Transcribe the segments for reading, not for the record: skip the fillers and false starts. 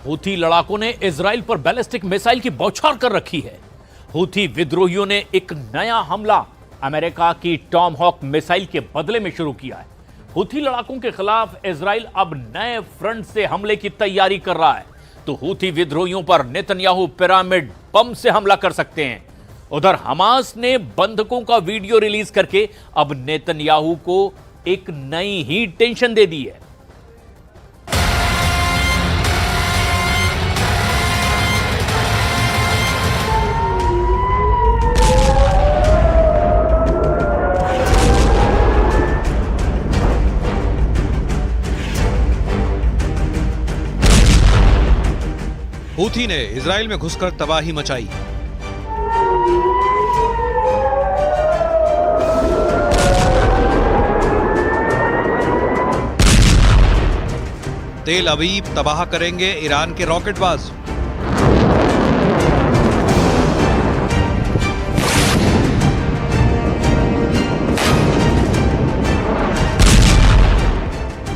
Houthi लड़ाकों ने Israel पर बैलिस्टिक मिसाइल की बौछार कर रखी है। हूथी विद्रोहियों ने एक नया हमला अमेरिका की टॉम हॉक मिसाइल के बदले में शुरू किया है। हूथी लड़ाकों के खिलाफ इजराइल अब नए फ्रंट से हमले की तैयारी कर रहा है, तो हूथी विद्रोहियों पर नेतन्याहू पिरामिड बम से हमला कर सकते हैं। उधर हमास ने बंधकों का वीडियो रिलीज करके अब नेतन्याहू को एक नई ही टेंशन दे दी है। हूथी ने इजराइल में घुसकर तबाही मचाई। तेल अवीव तबाह करेंगे ईरान के रॉकेटबाज।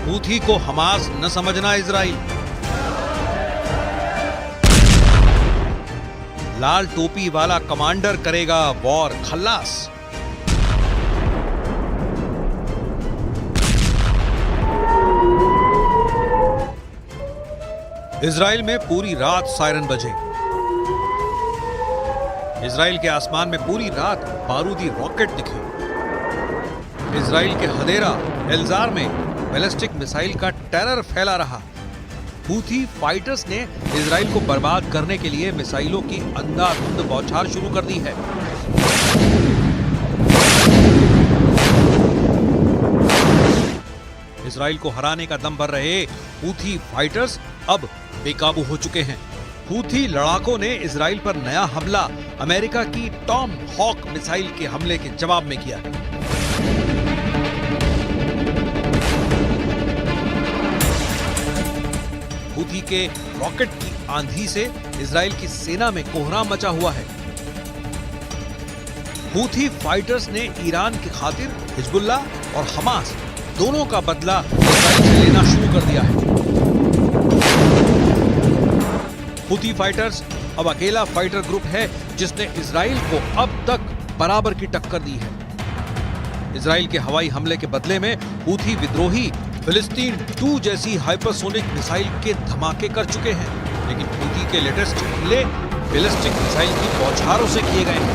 हूथी को हमास न समझना इजराइल। लाल टोपी वाला कमांडर करेगा वॉर खल्लास। इजराइल में पूरी रात सायरन बजे। इजराइल के आसमान में पूरी रात बारूदी रॉकेट दिखे। इजराइल के हदेरा एल्जार में बैलिस्टिक मिसाइल का टेरर फैला रहा। हूथी फाइटर्स ने इजराइल को बर्बाद करने के लिए मिसाइलों की अंधाधुंध बौछार शुरू कर दी है। इजराइल को हराने का दम भर रहे हूथी फाइटर्स अब बेकाबू हो चुके हैं। हूथी लड़ाकों ने इजराइल पर नया हमला अमेरिका की टॉम हॉक मिसाइल के हमले के जवाब में किया है। हूथी के रॉकेट की आंधी से इजराइल की सेना में कोहराम मचा हुआ है। हूथी फाइटर्स ने ईरान की खातिर हिजबुल्ला और हमास दोनों का बदला इजराइल से लेना शुरू कर दिया है। हूथी फाइटर्स अब अकेला फाइटर ग्रुप है जिसने इजराइल को अब तक बराबर की टक्कर दी है। इजराइल के हवाई हमले के बदले में हूथी विद्रोही फिलिस्तीन 2 जैसी हाइपरसोनिक मिसाइल के धमाके कर चुके हैं, लेकिन हूथी के लेटेस्ट हमले बैलिस्टिक मिसाइल की बौछारों से किए गए हैं।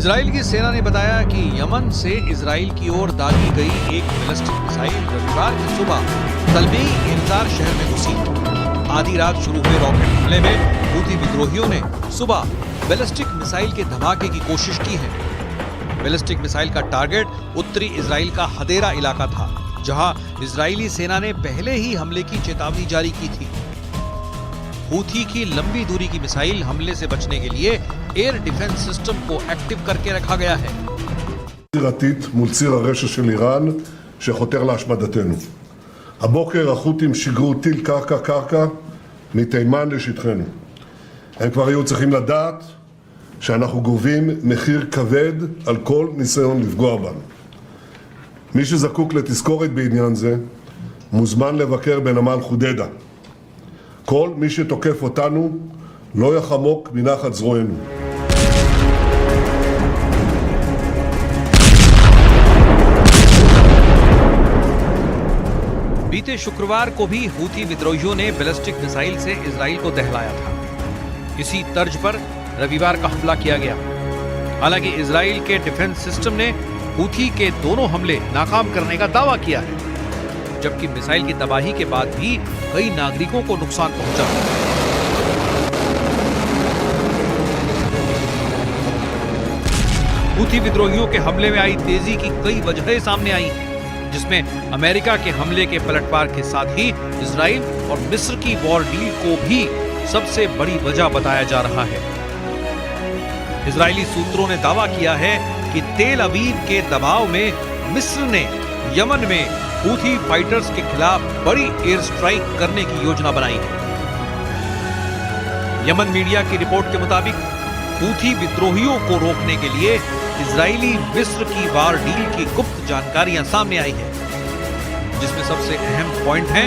इजराइल की सेना ने बताया कि यमन से इजराइल की ओर दागी गई एक बैलिस्टिक मिसाइल रविवार की सुबह तलबी एल्जार शहर में घुसी। आधी रात शुरू हुए रॉकेट हमले में हूथी विद्रोहियों ने सुबह बैलिस्टिक मिसाइल के धमाके की कोशिश की है। बैलिस्टिक मिसाइल का टारगेट उत्तरी इजराइल का हदेरा इलाका था, जहां इजरायली सेना ने पहले ही हमले की चेतावनी जारी की थी। हूथी की लंबी दूरी की मिसाइल हमले से बचने के लिए एयर डिफेंस सिस्टम को एक्टिव करके रखा गया है। מול ציר הרשע של איראן שחותר להשמדתנו. הבוקר החות'ים שיגרו טיל קרקע מתימן לשטחנו. הם כבר היו צריכים לדעת שאנחנו גובים מחיר כבד על כל ניסיון לפגוע בנו. מי שזקוק לתזכורת בעניין זה מוזמן לבקר בנמל חודדה. כל מי שתוקף אותנו לא יחמוק מנחת זרוענו. बीते शुक्रवार को भी हूथी विद्रोहियों ने बैलिस्टिक मिसाइल से इजराइल को दहलाया था। इसी तर्ज पर रविवार का हमला किया गया। हालांकि इजराइल के डिफेंस सिस्टम ने हूथी के दोनों हमले नाकाम करने का दावा किया है, जबकि मिसाइल की तबाही के बाद भी कई नागरिकों को नुकसान पहुंचा। हूथी विद्रोहियों के हमले में आई तेजी की कई वजहें सामने आई हैं। जिसमें अमेरिका के हमले के पलटवार के साथ ही इजराइल और मिस्र की वॉर डील को भी सबसे बड़ी वजह बताया जा रहा है। इजरायली सूत्रों ने दावा किया है कि तेल अवीव के दबाव में मिस्र ने यमन में हूथी फाइटर्स के खिलाफ बड़ी एयर स्ट्राइक करने की योजना बनाई है। यमन मीडिया की रिपोर्ट के मुताबिक हूथी विद्रोहियों को रोकने के लिए इजरायली मिस्र की वार डील की गुप्त जानकारियां सामने आई है, जिसमें सबसे अहम पॉइंट है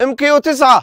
MQ-9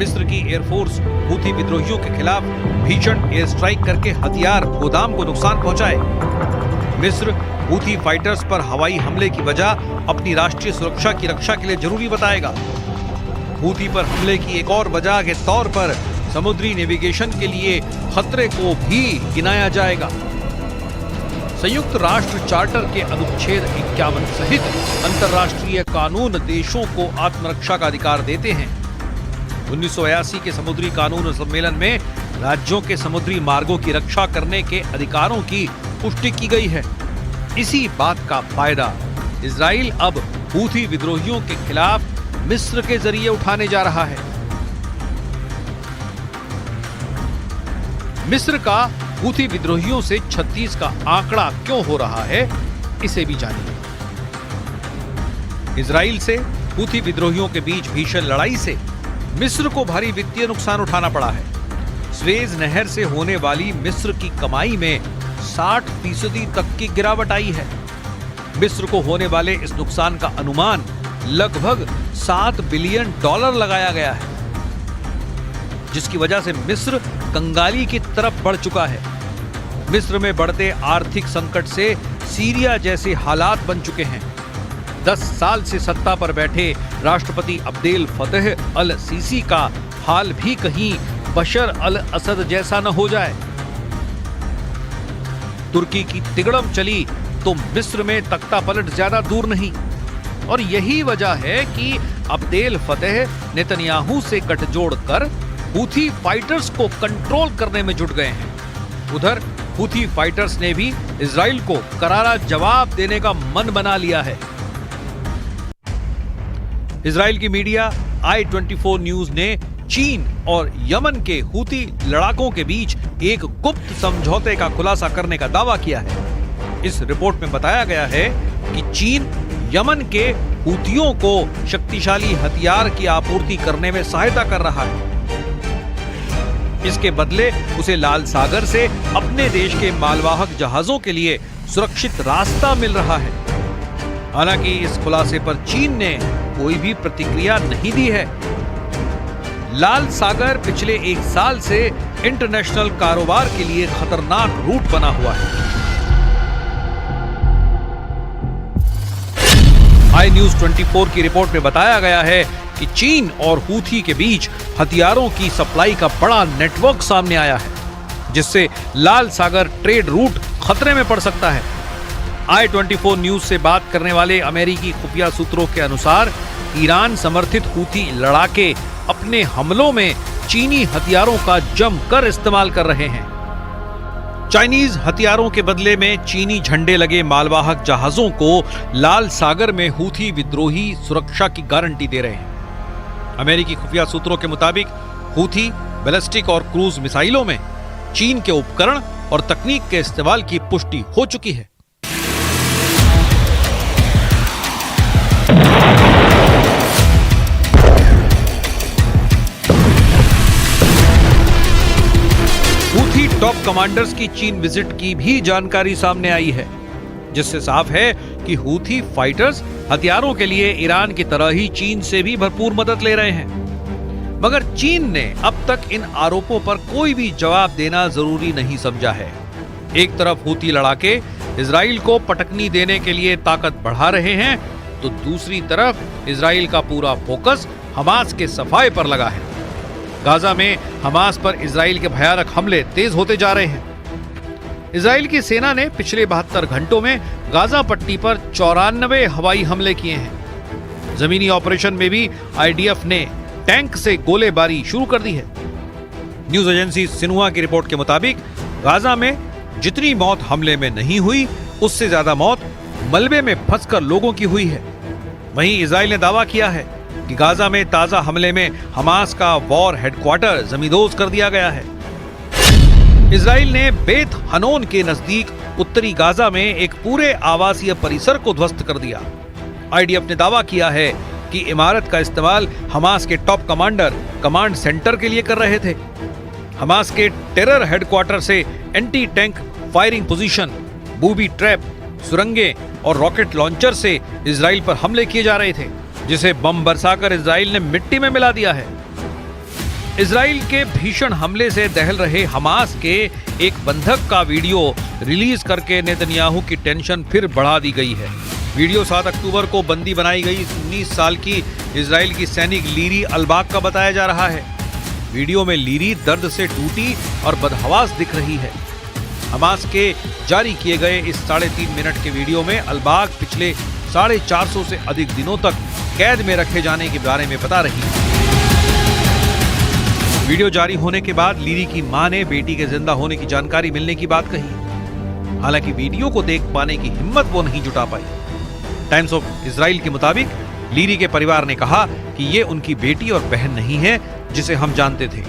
मिस्र की एयरफोर्स हूथी विद्रोहियों के खिलाफ भीषण एयर स्ट्राइक करके हथियार गोदाम को नुकसान पहुंचाए। मिस्र हूथी फाइटर्स पर हवाई हमले की वजह अपनी राष्ट्रीय सुरक्षा की रक्षा के लिए जरूरी बताएगा। हूथी पर हमले की एक और वजह के तौर पर समुद्री नेविगेशन के लिए खतरे को भी गिनाया जाएगा। संयुक्त राष्ट्र चार्टर के अनुच्छेद 51 सहित अंतर्राष्ट्रीय कानून देशों को आत्मरक्षा का अधिकार देते हैं। 1982 के समुद्री कानून सम्मेलन में राज्यों के समुद्री मार्गों की रक्षा करने के अधिकारों की पुष्टि की गई है। इसी बात का फायदा इजराइल अब हूथी विद्रोहियों के खिलाफ मिस्र के जरिए उठाने जा रहा है। मिस्र का हूथी विद्रोहियों से 36 का आंकड़ा क्यों हो रहा है, इसे भी जानिए। इजराइल से हूथी विद्रोहियों के बीच भीषण लड़ाई से मिस्र को भारी वित्तीय नुकसान उठाना पड़ा है। स्वेज नहर से होने वाली मिस्र की कमाई में 60% तक की गिरावट आई है। मिस्र को होने वाले इस नुकसान का अनुमान लगभग $7 बिलियन लगाया गया है, जिसकी वजह से मिस्र कंगाली की तरफ बढ़ चुका है। मिस्र में बढ़ते आर्थिक संकट से सीरिया जैसे हालात बन चुके हैं। 10 साल से सत्ता पर बैठे राष्ट्रपति अब्देल फतेह अल सीसी का हाल भी कहीं बशर अल असद जैसा न हो जाए। तुर्की की तिगड़म चली तो मिस्र में तख्ता पलट ज्यादा दूर नहीं, और यही वजह है कि अब्देल फतेह नेतन्याहू से गठजोड़ कर हूथी फाइटर्स को कंट्रोल करने में जुट गए हैं। उधर हूथी फाइटर्स ने भी इजराइल को करारा जवाब देने का मन बना लिया है। इजराइल की मीडिया I-24 न्यूज ने चीन और यमन के हूथी लड़ाकों के बीच एक गुप्त समझौते का खुलासा करने का दावा किया है। इस रिपोर्ट में बताया गया है कि चीन यमन के हूथियों को शक्तिशाली हथियार की आपूर्ति करने में सहायता कर रहा है। इसके बदले उसे लाल सागर से अपने देश के मालवाहक जहाजों के लिए सुरक्षित रास्ता मिल रहा है। हालांकि इस खुलासे पर चीन ने कोई भी प्रतिक्रिया नहीं दी है। लाल सागर पिछले 1 साल से इंटरनेशनल कारोबार के लिए खतरनाक रूट बना हुआ है। I-News-24 की रिपोर्ट में बताया गया है कि चीन और हूथी के बीच हथियारों की सप्लाई का बड़ा नेटवर्क सामने आया है, जिससे लाल सागर ट्रेड रूट खतरे में पड़ सकता है। I-24 न्यूज से बात करने वाले अमेरिकी खुफिया सूत्रों के अनुसार ईरान समर्थित हूथी लड़ाके अपने हमलों में चीनी हथियारों का जमकर इस्तेमाल कर रहे हैं। चाइनीज हथियारों के बदले में चीनी झंडे लगे मालवाहक जहाजों को लाल सागर में हूथी विद्रोही सुरक्षा की गारंटी दे रहे हैं। अमेरिकी खुफिया सूत्रों के मुताबिक हूथी बैलिस्टिक और क्रूज मिसाइलों में चीन के उपकरण और तकनीक के इस्तेमाल की पुष्टि हो चुकी है। हूथी टॉप कमांडर्स की चीन विजिट की भी जानकारी सामने आई है, जिससे साफ है कि हूथी फाइटर्स हथियारों के लिए ईरान की तरह ही चीन से भी भरपूर मदद ले रहे हैं। मगर चीन ने अब तक इन आरोपों पर कोई भी जवाब देना जरूरी नहीं समझा है। एक तरफ हूथी लड़ाके इजराइल को पटकनी देने के लिए ताकत बढ़ा रहे हैं, तो दूसरी तरफ इजराइल का पूरा फोकस हमास के सफाए पर लगा है। गाजा में हमास पर इजराइल के भयानक हमले तेज होते जा रहे हैं। इजराइल की सेना ने पिछले 72 घंटों में गाजा पट्टी पर 94 हवाई हमले किए हैं। जमीनी ऑपरेशन में भी आईडीएफ ने टैंक से गोलेबारी शुरू कर दी है। न्यूज एजेंसी सिन्हुआ की रिपोर्ट के मुताबिक गाजा में जितनी मौत हमले में नहीं हुई, उससे ज्यादा मौत मलबे में फंसकर लोगों की हुई है। वहीं इजराइल ने दावा किया है कि गाजा में ताजा हमले में हमास का वॉर हेडक्वार्टर जमींदोज कर दिया गया है। इजराइल ने बेत हनोन के नजदीक उत्तरी गाजा में एक पूरे आवासीय परिसर को ध्वस्त कर दिया। आईडीएफ ने दावा किया है कि इमारत का इस्तेमाल हमास के टॉप कमांडर कमांड सेंटर के लिए कर रहे थे। हमास के टेरर हेडक्वार्टर से anti tank firing position, booby trap, सुरंगें और रॉकेट लॉन्चर से इजराइल पर हमले किए जा रहे थे, जिसे बम बरसाकर इजराइल ने मिट्टी में मिला दिया है। इजराइल के भीषण हमले से दहल रहे हमास के एक बंधक का वीडियो रिलीज करके नेतन्याहू की टेंशन फिर बढ़ा दी गई है। वीडियो 7 अक्टूबर को बंदी बनाई गई 19 साल की इजराइल की सैनिक लीरी अलबाग का बताया जा रहा है। वीडियो में लीरी दर्द से टूटी और बदहवास दिख रही है। हमास के जारी किए गए इस 3.5 मिनट के वीडियो में अलबाग पिछले 450 से अधिक दिनों तक कैद में रखे जाने के बारे में बता रही है। वीडियो जारी होने के बाद लीरी की मां ने बेटी के जिंदा होने की जानकारी मिलने की बात कही। हालांकि वीडियो को देख पाने की हिम्मत वो नहीं जुटा पाई। टाइम्स ऑफ इजराइल के मुताबिक लीरी के परिवार ने कहा कि ये उनकी बेटी और बहन नहीं है जिसे हम जानते थे।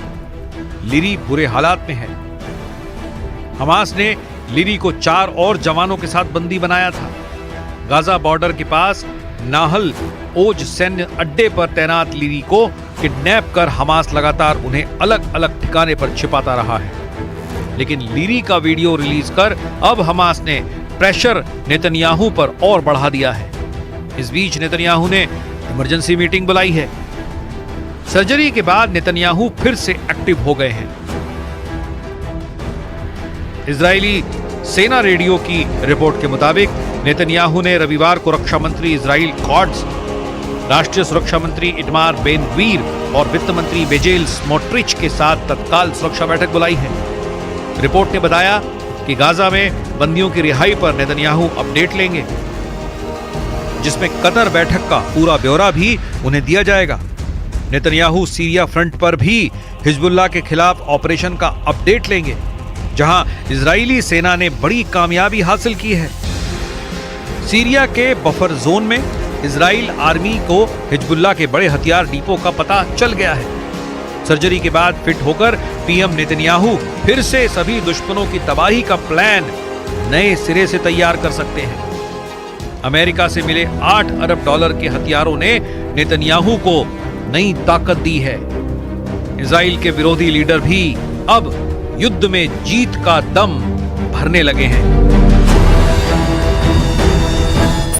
लीरी बुरे हालात में है। हमास ने लीरी को 4 और जवानों के साथ बंदी बनाया था। गाजा बॉर्डर के पास नाहल ओज सैन्य अड्डे पर तैनात लीरी को किडनैप कर हमास लगातार उन्हें अलग अलग ठिकाने पर छिपाता रहा है। लेकिन लीरी का वीडियो रिलीज कर अब हमास ने प्रेशर नेतन्याहू पर और बढ़ा दिया है। इस बीच नेतन्याहू ने इमरजेंसी मीटिंग बुलाई है। सर्जरी के बाद नेतन्याहू फिर से एक्टिव हो गए हैं। इजरायली सेना रेडियो की रिपोर्ट के मुताबिक नेतन्याहू ने रविवार को रक्षा मंत्री इजराइल कॉट्स, राष्ट्रीय सुरक्षा मंत्री इटमार बेन गवीर और वित्त मंत्री बेजेल स्मोट्रिच के साथ तत्काल सुरक्षा बैठक बुलाई है। रिपोर्ट ने बताया कि गाजा में बंदियों की रिहाई पर नेतन्याहू अपडेट लेंगे, जिसमें कतर बैठक का पूरा ब्यौरा भी उन्हें दिया जाएगा। नेतन्याहू सीरिया फ्रंट पर भी हिजबुल्लाह के खिलाफ ऑपरेशन का अपडेट लेंगे, जहां इजरायली सेना ने बड़ी कामयाबी हासिल की है। सीरिया के बफर जोन में इजराइल आर्मी को हिजबुल्लाह के बड़े हथियार डिपो का पता चल गया है। सर्जरी के बाद फिट होकर पीएम नेतन्याहू फिर से सभी दुश्मनों की तबाही का प्लान नए सिरे से तैयार कर सकते हैं। अमेरिका से मिले $8 अरब के हथियारों ने नेतन्याहू को नई ताकत दी है। इजराइल के विरोधी लीडर भी अब युद्ध में जीत का दम भरने लगे हैं।